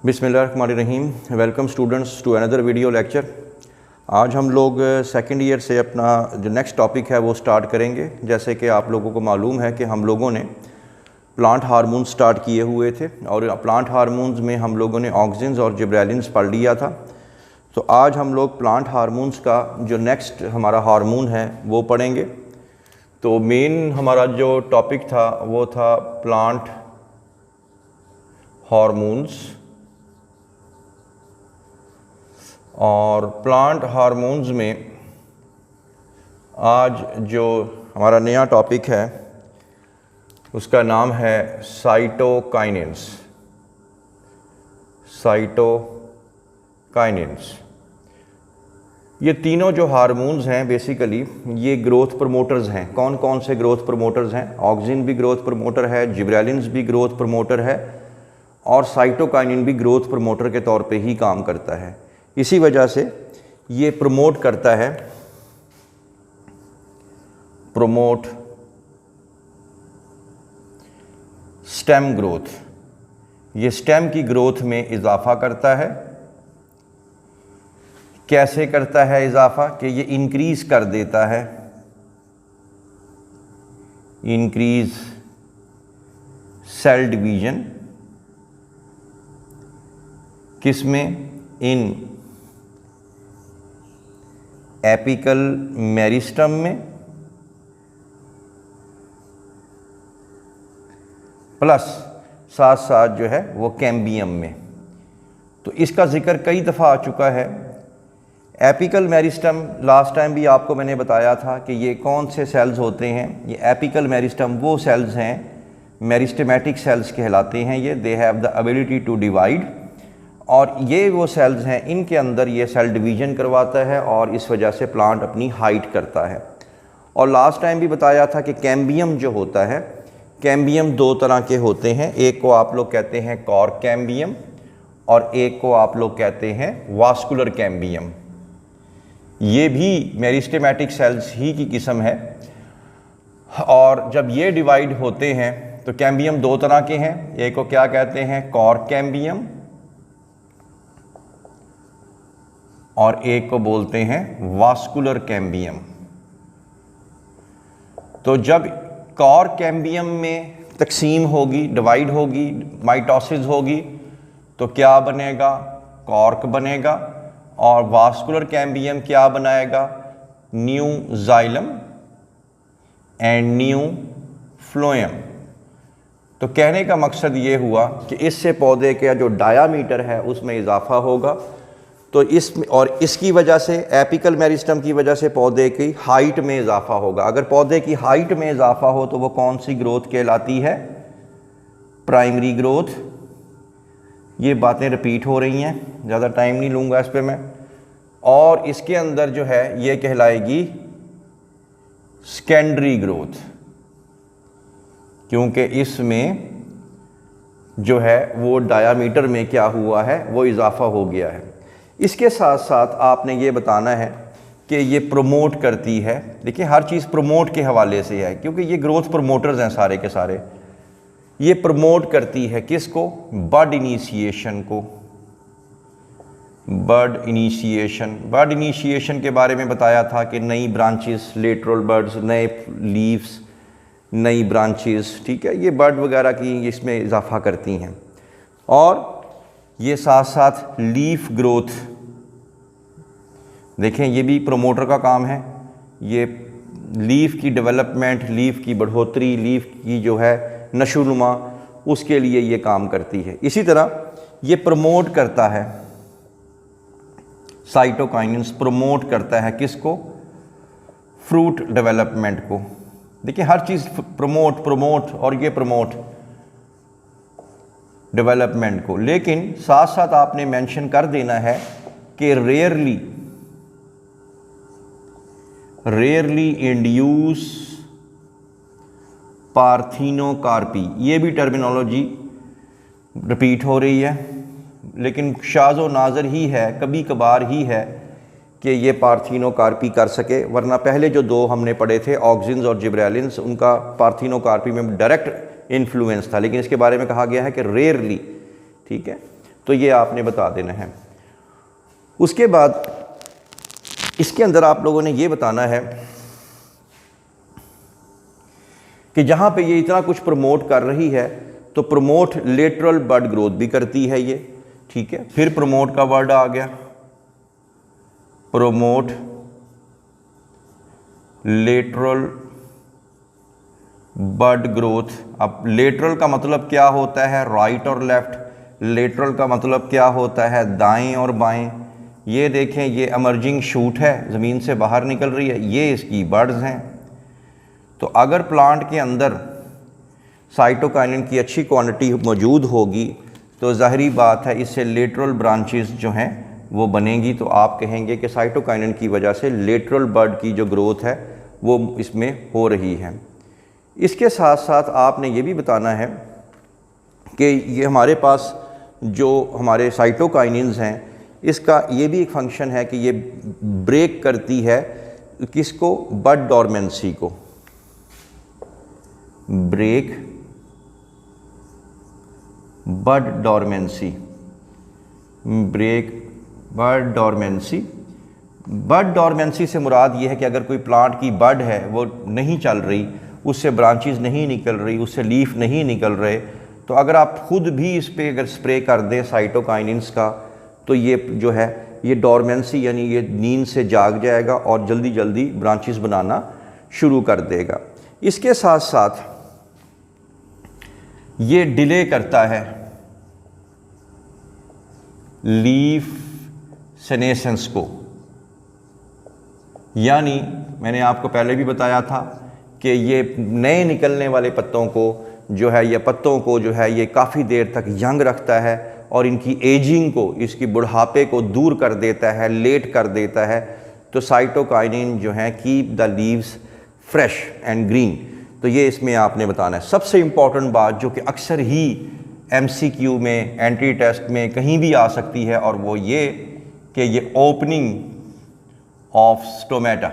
बिस्मिल्लाहिर्रहमानिर्रहीम। Welcome students to another video lecture. आज हम लोग सेकेंड ईयर से अपना जो नेक्स्ट टॉपिक है वो स्टार्ट करेंगे। जैसे कि आप लोगों को मालूम है कि हम लोगों ने प्लांट हार्मोन्स स्टार्ट किए हुए थे और प्लांट हार्मोन्स में हम लोगों ने ऑक्सिन्स और जिब्रेलिन्स पढ़ लिया था। तो आज हम लोग प्लांट हार्मोन्स का जो नेक्स्ट हमारा हार्मोन है वो पढ़ेंगे। तो मेन हमारा जो टॉपिक था वो था प्लांट हार्मोन्स, और प्लांट हार्मोन्स में आज जो हमारा नया टॉपिक है उसका नाम है साइटोकाइनेंस। साइटोकाइनेंस ये तीनों जो हार्मोन्स हैं बेसिकली ये ग्रोथ प्रमोटर्स हैं। कौन कौन से ग्रोथ प्रमोटर्स हैं? ऑक्सिन भी ग्रोथ प्रमोटर है, जिब्रेलिन्स भी ग्रोथ प्रमोटर है और साइटोकाइनिन भी ग्रोथ प्रमोटर के तौर पे ही काम करता है। इसी वजह से ये प्रमोट करता है, प्रमोट स्टेम ग्रोथ। ये स्टेम की ग्रोथ में इजाफा करता है। कैसे करता है इजाफा? कि ये इंक्रीज कर देता है, इंक्रीज सेल डिवीजन। किसमें? इन एपिकल मेरिस्टम में, प्लस साथ साथ जो है वो कैम्बियम में। तो इसका जिक्र कई दफ़ा आ चुका है। एपिकल मेरिस्टम लास्ट टाइम भी आपको मैंने बताया था कि ये कौन से सेल्स होते हैं। ये एपिकल मेरिस्टम वो सेल्स हैं, मेरिस्टेमेटिक सेल्स कहलाते हैं ये। They have the ability to divide, और ये वो सेल्स हैं इनके अंदर ये सेल डिवीजन करवाता है और इस वजह से प्लांट अपनी हाइट करता है। और लास्ट टाइम भी बताया था कि कैम्बियम जो होता है, कैम्बियम दो तरह के होते हैं। एक को आप लोग कहते हैं कॉर्क कैम्बियम और एक को आप लोग कहते हैं वास्कुलर कैम्बियम। ये भी मेरिस्टेमेटिक सेल्स ही की किस्म है। और जब ये डिवाइड होते हैं तो कैम्बियम दो तरह के हैं। एक को क्या कहते हैं? कॉर्क कैम्बियम, और एक को बोलते हैं वास्कुलर कैम्बियम। तो जब कॉर्क कैम्बियम में तकसीम होगी, डिवाइड होगी, माइटोसिस होगी, तो क्या बनेगा? कॉर्क बनेगा। और वास्कुलर कैम्बियम क्या बनाएगा? New xylem and new phloem. तो कहने का मकसद ये हुआ कि इससे पौधे का जो डायामीटर है उसमें इजाफा होगा। तो इसमें और इसकी वजह से एपिकल मेरिस्टम की वजह से पौधे की हाइट में इजाफा होगा। अगर पौधे की हाइट में इजाफा हो तो वो कौन सी ग्रोथ कहलाती है? Primary growth. ये बातें रिपीट हो रही हैं, ज़्यादा टाइम नहीं लूँगा इस पर मैं। और इसके अंदर जो है ये कहलाएगी सेकेंडरी ग्रोथ, क्योंकि इसमें जो है वो डायामीटर में क्या हुआ है? वो इजाफा हो गया है। इसके साथ साथ आपने ये बताना है कि ये प्रमोट करती है। देखिए हर चीज़ प्रमोट के हवाले से है, क्योंकि ये ग्रोथ प्रमोटर्स हैं सारे के सारे। ये प्रमोट करती है किसको? बड इनिशिएशन को। बड इनिशिएशन, बड इनिशिएशन के बारे में बताया था कि नई ब्रांचेस, लेटरल बर्ड्स, नए लीव्स, नई ब्रांचेस, ठीक है, ये बर्ड वगैरह की इसमें इजाफा करती हैं। और ये साथ साथ लीफ ग्रोथ, देखें ये भी प्रमोटर का काम है। ये लीफ की डेवलपमेंट, लीफ की बढ़ोतरी, लीफ की जो है नशोनुमा, उसके लिए ये काम करती है। इसी तरह ये प्रमोट करता है, साइटोकाइनेंस प्रमोट करता है किसको? फ्रूट डेवलपमेंट को। देखिए हर चीज़ प्रमोट और ये प्रमोट डेवलपमेंट को। लेकिन साथ साथ आपने मेंशन कर देना है कि रेयरली इंड्यूस पार्थिनोकार्पी। ये भी टर्मिनोलॉजी रिपीट हो रही है, लेकिन शाज़ो नाज़र ही है, कभी कभार ही है कि ये पार्थिनोकार्पी कर सके। वरना पहले जो दो हमने पढ़े थे ऑक्सिन्स और जिब्रेलिन्स, उनका पार्थिनोकार्पी में डायरेक्ट इन्फ्लुएंस था, लेकिन इसके बारे में कहा गया है कि रेयरली, ठीक है। तो ये आपने बता देना है। उसके बाद इसके अंदर आप लोगों ने ये बताना है कि जहाँ पे ये इतना कुछ प्रमोट कर रही है तो प्रमोट लेटरल बड ग्रोथ भी करती है ये, ठीक है। फिर प्रमोट का वर्ड आ गया, प्रमोट लेटरल बड ग्रोथ। अब लेटरल का मतलब क्या होता है, राइट और लेफ्ट। लेटरल का मतलब क्या होता है, दाएं और बाएं। ये देखें, ये इमर्जिंग शूट है, ज़मीन से बाहर निकल रही है, ये इसकी बड्स हैं। तो अगर प्लांट के अंदर साइटोकाइनिन की अच्छी क्वांटिटी मौजूद होगी तो ज़ाहिरी बात है इससे लेटरल ब्रांचेस जो हैं वो बनेंगी। तो आप कहेंगे कि साइटोकाइनिन की वजह से लेटरल बड की जो ग्रोथ है वो इसमें हो रही है। इसके साथ साथ आपने ये भी बताना है कि ये हमारे पास जो हमारे साइटोकाइनिन्स हैं इसका ये भी एक फंक्शन है कि ये ब्रेक करती है किसको, बड डोरमेंसी को, ब्रेक बड डोरमेंसी, ब्रेक बड डोरमेंसी। बड डोरमेंसी से मुराद ये है कि अगर कोई प्लांट की बड है वो नहीं चल रही, उससे ब्रांचेस नहीं निकल रही, उससे लीफ नहीं निकल रहे, तो अगर आप खुद भी इस पर अगर स्प्रे कर दें साइटोकाइनिन्स का तो ये जो है ये डोरमेंसी यानी ये नींद से जाग जाएगा और जल्दी जल्दी ब्रांचेस बनाना शुरू कर देगा। इसके साथ साथ ये डिले करता है लीफ सेनेसेंस को, यानी मैंने आपको पहले भी बताया था कि ये नए निकलने वाले पत्तों को जो है, ये पत्तों को जो है ये काफ़ी देर तक यंग रखता है और इनकी एजिंग को, इसकी बुढ़ापे को दूर कर देता है, लेट कर देता है। तो साइटोकाइनिन जो है keep the leaves fresh and green. तो ये इसमें आपने बताना है। सबसे इम्पॉर्टेंट बात जो कि अक्सर ही MCQ में, एंट्री टेस्ट में कहीं भी आ सकती है, और वो ये कि ये ओपनिंग ऑफ स्टोमेटा,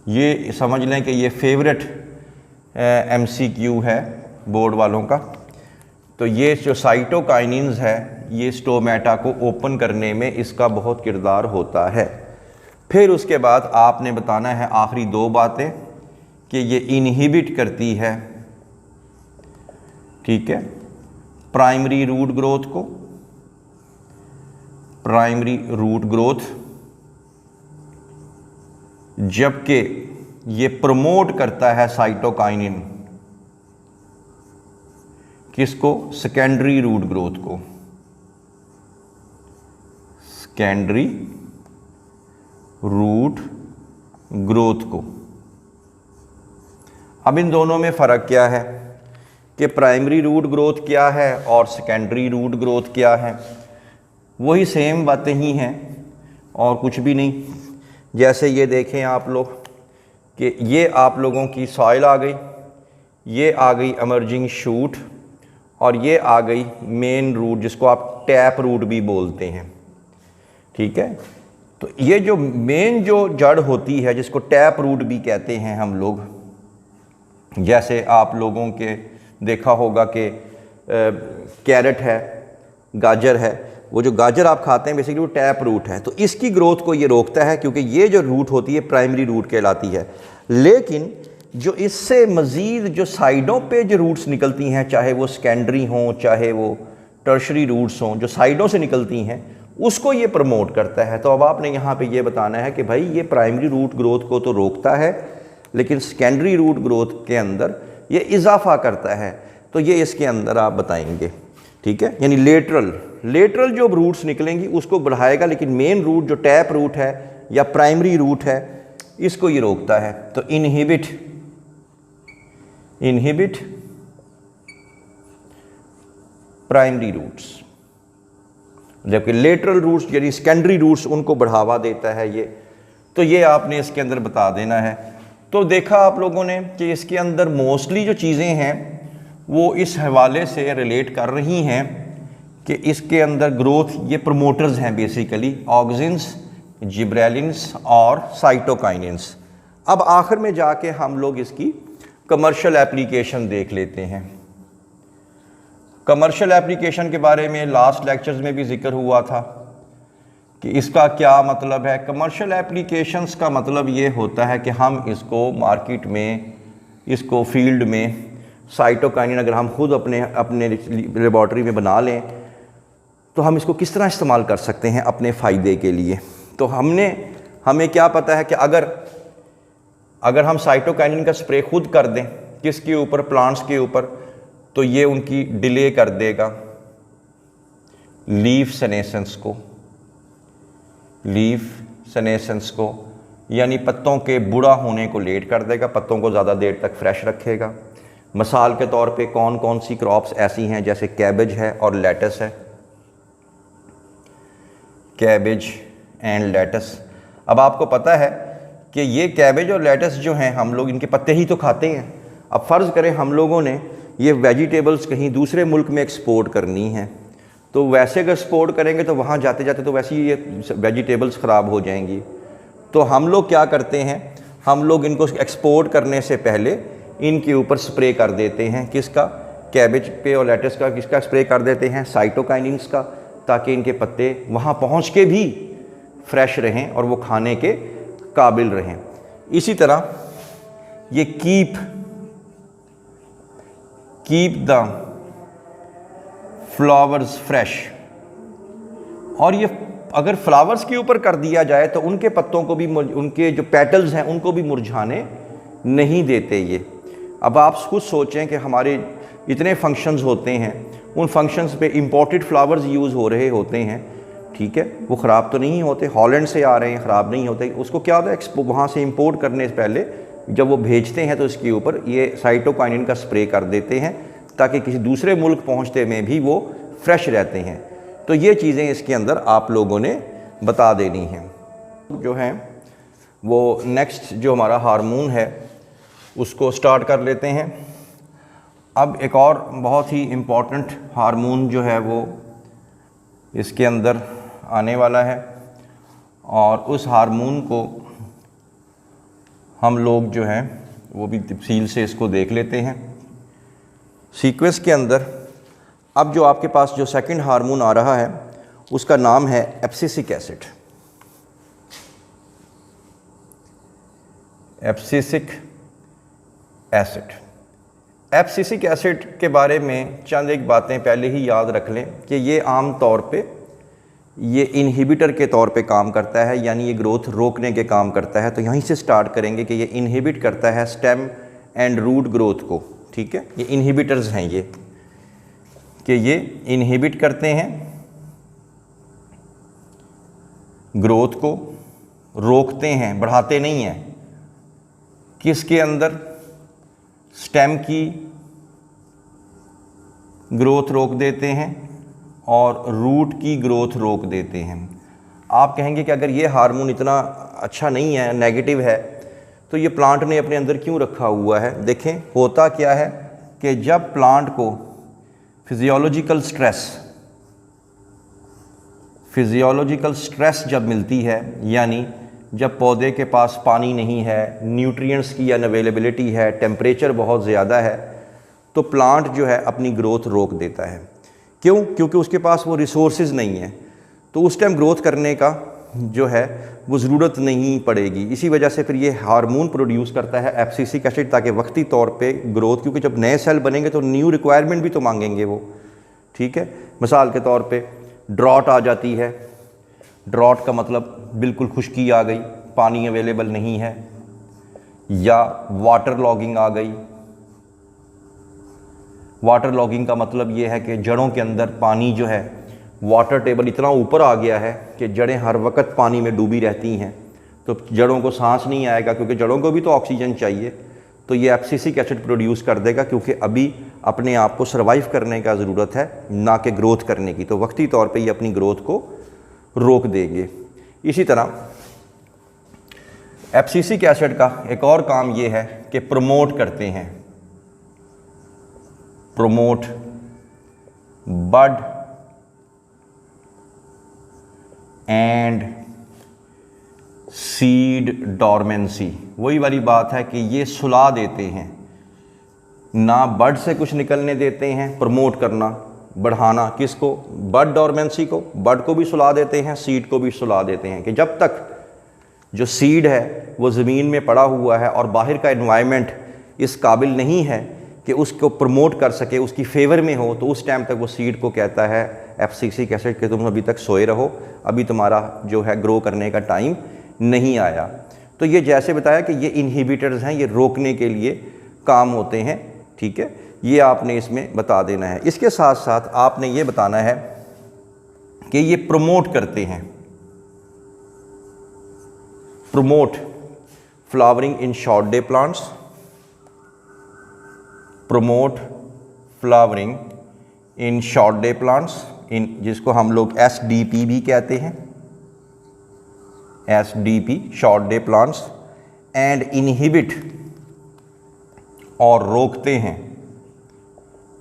ये समझ लें कि ये फेवरेट MCQ है बोर्ड वालों का। तो ये जो साइटोकाइनिन्स है ये स्टोमेटा को ओपन करने में इसका बहुत किरदार होता है। फिर उसके बाद आपने बताना है आखिरी दो बातें कि ये इनहिबिट करती है, ठीक है, प्राइमरी रूट ग्रोथ को, प्राइमरी रूट ग्रोथ, जबकि ये प्रमोट करता है साइटोकाइनिन किसको, सेकेंडरी रूट ग्रोथ को, सेकेंडरी रूट ग्रोथ को। अब इन दोनों में फ़र्क क्या है कि प्राइमरी रूट ग्रोथ क्या है और सेकेंडरी रूट ग्रोथ क्या है, वही सेम बातें ही हैं और कुछ भी नहीं। जैसे ये देखें आप लोग कि ये आप लोगों की सॉइल आ गई, ये आ गई इमर्जिंग शूट, और ये आ गई मेन रूट जिसको आप टैप रूट भी बोलते हैं, ठीक है। तो ये जो मेन जो जड़ होती है जिसको टैप रूट भी कहते हैं हम लोग, जैसे आप लोगों के देखा होगा कि कैरेट है, गाजर है, वो जो गाजर आप खाते हैं बेसिकली वो टैप रूट है। तो इसकी ग्रोथ को ये रोकता है क्योंकि ये जो रूट होती है प्राइमरी रूट कहलाती है। लेकिन जो इससे मज़ीद जो साइडों पे जो रूट्स निकलती हैं, चाहे वो सेकेंडरी हों चाहे वो टर्शरी रूट्स हों, जो साइडों से निकलती हैं उसको ये प्रमोट करता है। तो अब आपने यहाँ पे ये बताना है कि भाई ये प्राइमरी रूट ग्रोथ को तो रोकता है लेकिन सेकेंडरी रूट ग्रोथ के अंदर ये इजाफा करता है। तो ये इसके अंदर आप बताएंगे, ठीक है। यानी लेटरल जो रूट्स निकलेंगी उसको बढ़ाएगा, लेकिन मेन रूट जो टैप रूट है या प्राइमरी रूट है इसको ये रोकता है। तो इनहिबिट प्राइमरी रूट्स, जबकि लेटरल रूट्स यानी सेकेंडरी रूट्स उनको बढ़ावा देता है ये। तो ये आपने इसके अंदर बता देना है। तो देखा आप लोगों ने कि इसके अंदर मोस्टली जो चीज़ें हैं वो इस हवाले से रिलेट कर रही हैं कि इसके अंदर ग्रोथ ये प्रमोटर्स हैं बेसिकली, ऑक्सिन्स, जिब्रेलिन्स और साइटोकाइनिन्स। अब आखिर में जाके हम लोग इसकी कमर्शियल एप्लीकेशन देख लेते हैं। कमर्शियल एप्लीकेशन के बारे में लास्ट लेक्चर्स में भी जिक्र हुआ था कि इसका क्या मतलब है। कमर्शियल एप्लीकेशंस का मतलब ये होता है कि हम इसको मार्केट में, इसको फील्ड में साइटोकाइनिन अगर हम खुद अपने लेबॉर्ट्री में बना लें तो हम इसको किस तरह इस्तेमाल कर सकते हैं अपने फ़ायदे के लिए। तो हमें क्या पता है कि अगर हम साइटोकाइनिन का स्प्रे खुद कर दें किसके ऊपर, प्लांट्स के ऊपर, तो ये उनकी डिले कर देगा लीफ सेनेसेंस को, यानी पत्तों के बूढ़ा होने को लेट कर देगा, पत्तों को ज़्यादा देर तक फ्रेश रखेगा। मिसाल के तौर पे कौन कौन सी क्रॉप्स ऐसी हैं, जैसे कैबेज है और लेटस है, कैबेज एंड लेटस। अब आपको पता है कि ये कैबेज और लेटस जो हैं, हम लोग इनके पत्ते ही तो खाते हैं। अब फ़र्ज़ करें हम लोगों ने ये वेजिटेबल्स कहीं दूसरे मुल्क में एक्सपोर्ट करनी है, तो वैसे अगर एक्सपोर्ट करेंगे तो वहाँ जाते जाते तो वैसे ही ये वेजिटेबल्स ख़राब हो जाएंगी। तो हम लोग क्या करते हैं, हम लोग इनको एक्सपोर्ट करने से पहले इनके ऊपर स्प्रे कर देते हैं, किसका, कैबेज पे और लेटस का, किसका स्प्रे कर देते हैं, साइटोकाइनिन्स का, ताकि इनके पत्ते वहाँ पहुँच के भी फ्रेश रहें और वो खाने के काबिल रहें। इसी तरह ये कीप द फ्लावर्स फ्रेश, और ये अगर फ्लावर्स के ऊपर कर दिया जाए तो उनके पत्तों को भी, उनके जो पेटल्स हैं उनको भी मुरझाने नहीं देते ये। अब आप खुद सोचें कि हमारे इतने फंक्शंस होते हैं, उन फंक्शंस पे इंपोर्टेड फ्लावर्स यूज़ हो रहे होते हैं, ठीक है, वो ख़राब तो नहीं होते, हॉलैंड से आ रहे हैं, ख़राब नहीं होते। उसको क्या होता है, वहाँ से इंपोर्ट करने से पहले जब वो भेजते हैं तो इसके ऊपर ये साइटोकाइनिन का स्प्रे कर देते हैं ताकि किसी दूसरे मुल्क पहुँचते में भी वो फ्रेश रहते हैं। तो ये चीज़ें इसके अंदर आप लोगों ने बता देनी हैं। जो हैं वो नेक्स्ट जो हमारा हार्मोन है उसको स्टार्ट कर लेते हैं। अब एक और बहुत ही इम्पॉर्टेंट हार्मोन जो है वो इसके अंदर आने वाला है, और उस हार्मोन को हम लोग जो हैं वो भी तफसील से इसको देख लेते हैं सीक्वेंस के अंदर। अब जो आपके पास जो सेकंड हार्मोन आ रहा है उसका नाम है एब्सिसिक एसिड। एब्सिसिक एसिड के बारे में चंद एक बातें पहले ही याद रख लें कि ये आम तौर पे ये इनहिबिटर के तौर पे काम करता है, यानी ये ग्रोथ रोकने के काम करता है। तो यहीं से स्टार्ट करेंगे कि ये इनहिबिट करता है स्टेम एंड रूट ग्रोथ को, ठीक है। ये इनहिबिटर्स हैं ये, कि ये इनहिबिट करते हैं ग्रोथ को, रोकते हैं, बढ़ाते नहीं हैं। किसके अंदर, स्टेम की ग्रोथ रोक देते हैं और रूट की ग्रोथ रोक देते हैं। आप कहेंगे कि अगर ये हार्मोन इतना अच्छा नहीं है, नेगेटिव है, तो ये प्लांट ने अपने अंदर क्यों रखा हुआ है। देखें होता क्या है कि जब प्लांट को फिजियोलॉजिकल स्ट्रेस जब मिलती है, यानी जब पौधे के पास पानी नहीं है, न्यूट्रिएंट्स की अनअवेलेबिलिटी है, टेम्परेचर बहुत ज़्यादा है, तो प्लांट जो है अपनी ग्रोथ रोक देता है। क्यों? क्योंकि उसके पास वो रिसोर्सेज नहीं है, तो उस टाइम ग्रोथ करने का जो है वो ज़रूरत नहीं पड़ेगी। इसी वजह से फिर ये हार्मोन प्रोड्यूस करता है एब्सिसिक एसिड, ताकि वक्ती तौर पे ग्रोथ, क्योंकि जब नए सेल बनेंगे तो न्यू रिक्वायरमेंट भी तो मांगेंगे वो, ठीक है। मिसाल के तौर पे ड्रॉट आ जाती है, ड्रॉट का मतलब बिल्कुल खुश्की आ गई, पानी अवेलेबल नहीं है, या वाटर लॉगिंग आ गई। वाटर लॉगिंग का मतलब ये है कि जड़ों के अंदर पानी जो है, वाटर टेबल इतना ऊपर आ गया है कि जड़ें हर वक्त पानी में डूबी रहती हैं, तो जड़ों को सांस नहीं आएगा, क्योंकि जड़ों को भी तो ऑक्सीजन चाहिए। तो ये एब्सिसिक एसिड प्रोड्यूस कर देगा, क्योंकि अभी अपने आप को सर्वाइव करने का ज़रूरत है, ना कि ग्रोथ करने की। तो वक्ती तौर पे ये अपनी ग्रोथ को रोक देंगे। इसी तरह एब्सिसिक एसिड का एक और काम ये है कि प्रमोट करते हैं, promote bud and seed dormancy. वही वाली बात है कि ये सुला देते हैं, ना बड से कुछ निकलने देते हैं प्रमोट करना, बढ़ाना, किसको, बड डोरमेंसी को, बड को भी सुला देते हैं, सीड को भी सुला देते हैं, कि जब तक जो सीड है वो ज़मीन में पड़ा हुआ है और बाहर का एनवायरनमेंट इस काबिल नहीं है कि उसको प्रमोट कर सके, उसकी फेवर में हो, तो उस टाइम तक वो सीड को कहता है एफसीसी एसिड कि तुम अभी तक सोए रहो, अभी तुम्हारा जो है ग्रो करने का टाइम नहीं आया। तो ये जैसे बताया कि ये इनहिबिटर्स हैं, ये रोकने के लिए काम होते हैं, ठीक है, ये आपने इसमें बता देना है। इसके साथ साथ आपने ये बताना है कि ये प्रमोट करते हैं, promote flowering in short day plants, promote flowering in short day plants, इन जिसको हम लोग एसडीपी भी कहते हैं, SDP short day plants, and inhibit और रोकते हैं,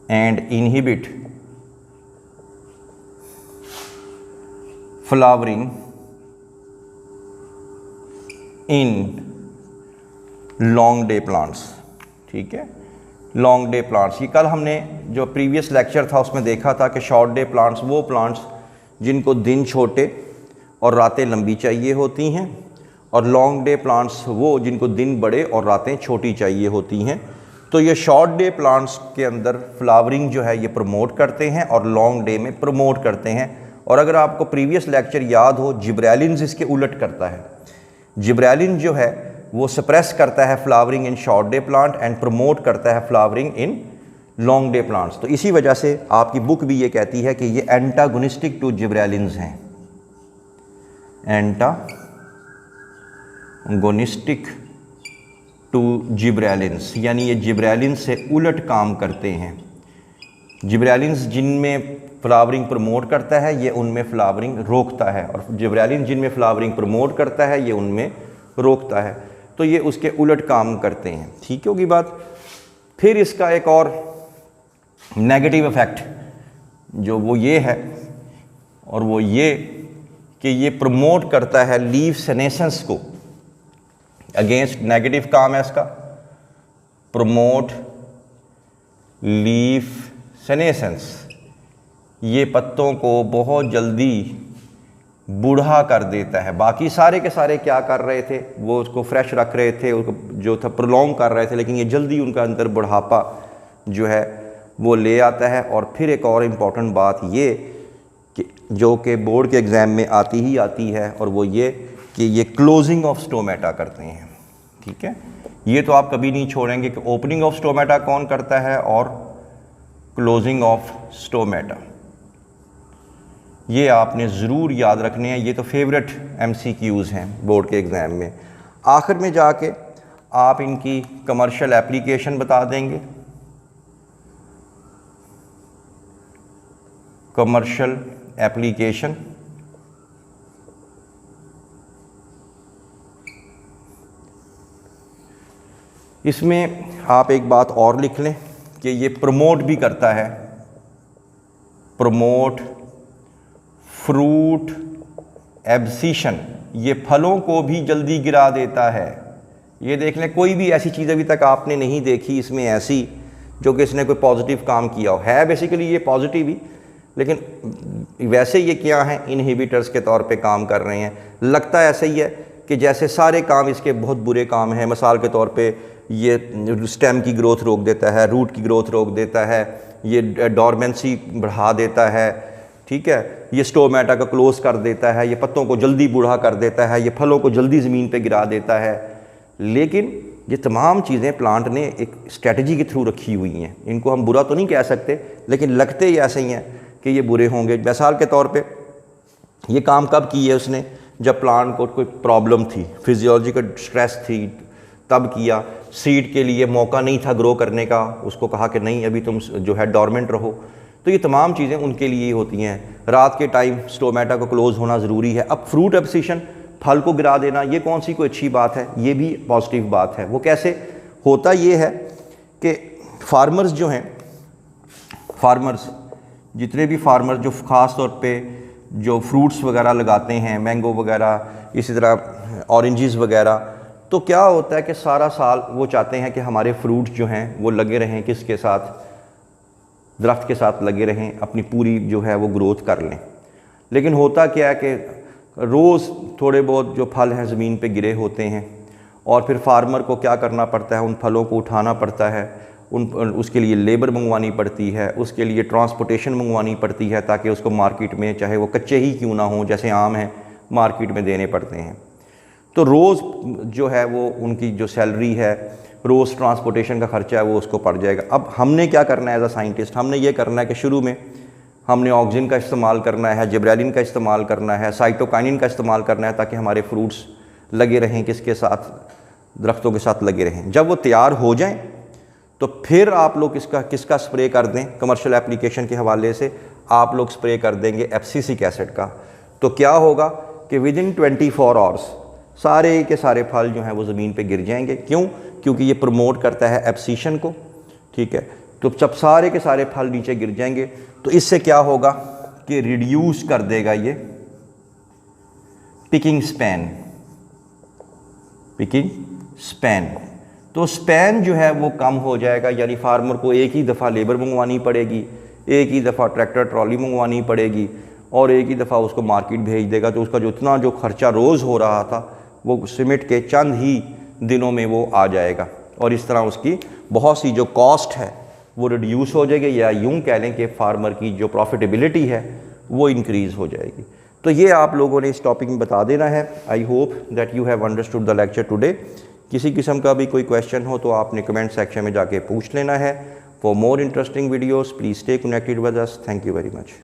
and inhibit flowering in long day plants, ठीक है, लॉन्ग डे प्लांट्स। ये कल हमने जो प्रीवियस लेक्चर था उसमें देखा था कि शॉर्ट डे प्लांट्स वो प्लांट्स जिनको दिन छोटे और रातें लंबी चाहिए होती हैं, और लॉन्ग डे प्लांट्स वो जिनको दिन बड़े और रातें छोटी चाहिए होती हैं। तो ये शॉर्ट डे प्लांट्स के अंदर फ्लावरिंग जो है ये प्रमोट करते हैं और लॉन्ग डे में प्रमोट करते हैं। और अगर आपको प्रीवियस लेक्चर याद हो, जिब्रेलिन इसके उलट करता है, जिब्रेलिन जो है वो सप्रेस करता है flowering in short day plant and promote करता है flowering in long day plants. तो इसी वजह से आपकी बुक भी ये कहती है कि ये एंटागोनिस्टिक टू जिब्रेलिन्स हैं, एंटागोनिस्टिक टू जिब्रेलिन्स, यानी ये जिब्रेलिन्स से उलट काम करते हैं। जिब्रेलिन्स जिनमें फ्लावरिंग प्रमोट करता है ये उनमें फ्लावरिंग रोकता है, और जिब्रेलिन जिनमें फ्लावरिंग प्रमोट करता है ये उनमें रोकता है। तो ये उसके उलट काम करते हैं, ठीक होगी बात। फिर इसका एक और नेगेटिव इफेक्ट जो वो ये है, और वो ये कि ये प्रमोट करता है लीफ सेनेसेंस को, अगेंस्ट नेगेटिव काम है इसका, प्रमोट लीफ सेनेसेंस, ये पत्तों को बहुत जल्दी बूढ़ा कर देता है। बाकी सारे के सारे क्या कर रहे थे, वो उसको फ्रेश रख रहे थे, उसको जो था प्रोलॉन्ग कर रहे थे, लेकिन ये जल्दी उनका अंदर बुढ़ापा जो है वो ले आता है। और फिर एक और इम्पॉर्टेंट बात ये कि जो कि बोर्ड के एग्ज़ाम में आती ही आती है, और वो ये कि ये क्लोजिंग ऑफ स्टोमेटा करते हैं, ठीक है। ये तो आप कभी नहीं छोड़ेंगे कि ओपनिंग ऑफ स्टोमेटा कौन करता है और क्लोजिंग ऑफ स्टोमेटा, ये आपने ज़रूर याद रखने हैं। ये तो फेवरेट MCQs हैं बोर्ड के एग्ज़ाम में। आखिर में जाके आप इनकी कमर्शियल एप्लीकेशन बता देंगे, कमर्शियल एप्लीकेशन, इसमें आप एक बात और लिख लें कि ये प्रमोट भी करता है, प्रमोट फ्रूट एब्सिशन, ये फलों को भी जल्दी गिरा देता है। ये देख लें, कोई भी ऐसी चीज़ अभी तक आपने नहीं देखी इसमें ऐसी जो कि इसने कोई पॉजिटिव काम किया हो। है बेसिकली ये पॉजिटिव ही, लेकिन वैसे ये क्या हैं, इनहिबिटर्स के तौर पे काम कर रहे हैं। लगता ऐसा ही है कि जैसे सारे काम इसके बहुत बुरे काम हैं। मिसाल के तौर पे ये स्टेम की ग्रोथ रोक देता है, रूट की ग्रोथ रोक देता है, ये डोरमेंसी बढ़ा देता है, ठीक है, ये स्टोमेटा को क्लोज कर देता है, ये पत्तों को जल्दी बूढ़ा कर देता है, ये फलों को जल्दी ज़मीन पे गिरा देता है। लेकिन ये तमाम चीज़ें प्लांट ने एक स्ट्रेटजी के थ्रू रखी हुई हैं। इनको हम बुरा तो नहीं कह सकते, लेकिन लगते ही ऐसे ही हैं कि ये बुरे होंगे। मिसाल के तौर पे ये काम कब की है उसने, जब प्लांट को कोई प्रॉब्लम थी, फिजियोलॉजिकल स्ट्रेस थी, तब किया। सीड के लिए मौका नहीं था ग्रो करने का, उसको कहा कि नहीं अभी तुम जो है डोरमेंट रहो। तो ये तमाम चीज़ें उनके लिए होती हैं। रात के टाइम स्टोमेटा को क्लोज होना ज़रूरी है। अब फ्रूट एब्सिशन, फल को गिरा देना, ये कौन सी कोई अच्छी बात है, ये भी पॉजिटिव बात है। वो कैसे होता, ये है कि फार्मर्स जो हैं, फार्मर्स जितने भी फार्मर जो ख़ास तौर पे जो फ्रूट्स वगैरह लगाते हैं, मैंगो वगैरह, इसी तरह ऑरेंजेस वगैरह, तो क्या होता है कि सारा साल वो चाहते हैं कि हमारे फ्रूट्स जो हैं वो लगे रहें किसके साथ, दरख्त के साथ लगे रहें, अपनी पूरी जो है वो ग्रोथ कर लें। लेकिन होता क्या है कि रोज़ थोड़े बहुत जो फल हैं ज़मीन पे गिरे होते हैं और फिर फार्मर को क्या करना पड़ता है, उन फलों को उठाना पड़ता है, उसके लिए लेबर मंगवानी पड़ती है, उसके लिए ट्रांसपोर्टेशन मंगवानी पड़ती है ताकि उसको मार्केट में, चाहे वो कच्चे ही क्यों ना हो, जैसे आम है, मार्केट में देने पड़ते हैं। तो रोज़ जो है वो उनकी जो सैलरी है, रोज़ ट्रांसपोर्टेशन का ख़र्चा है, वो उसको पड़ जाएगा। अब हमने क्या करना है एज अ साइंटिस्ट, हमने ये करना है कि शुरू में हमने ऑक्सीजन का इस्तेमाल करना है, जिब्रेलिन का इस्तेमाल करना है, साइटोकाइनिन का इस्तेमाल करना है ताकि हमारे फ्रूट्स लगे रहें, किसके साथ, दरख्तों के साथ लगे रहें। जब वो तैयार हो जाएं तो फिर आप लोग किसका स्प्रे कर दें, कमर्शियल एप्लीकेशन के हवाले से आप लोग स्प्रे कर देंगे एब्सिसिक एसिड का। तो क्या होगा कि विदिन 24 आवर्स सारे के सारे फल जो हैं वो ज़मीन पे गिर जाएंगे। क्यों? क्योंकि ये प्रमोट करता है एब्सिशन को, ठीक है। तो जब सारे के सारे फल नीचे गिर जाएंगे तो इससे क्या होगा कि रिड्यूस कर देगा ये पिकिंग स्पैन। तो स्पैन जो है वो कम हो जाएगा, यानी फार्मर को एक ही दफ़ा लेबर मंगवानी पड़ेगी, एक ही दफ़ा ट्रैक्टर ट्रॉली मंगवानी पड़ेगी और एक ही दफ़ा उसको मार्केट भेज देगा। तो उसका जो खर्चा रोज़ हो रहा था वो सिमट के चंद ही दिनों में वो आ जाएगा और इस तरह उसकी बहुत सी जो कॉस्ट है वो रिड्यूस हो जाएगी, या यूँ कह लें कि फार्मर की जो प्रॉफिटेबिलिटी है वो इंक्रीज़ हो जाएगी। तो ये आप लोगों ने इस टॉपिक में बता देना है। I hope that you have understood the lecture today. किसी किस्म का भी कोई क्वेश्चन हो तो आपने कमेंट सेक्शन में जाके पूछ लेना है। For more interesting videos please stay connected with us. Thank you very much.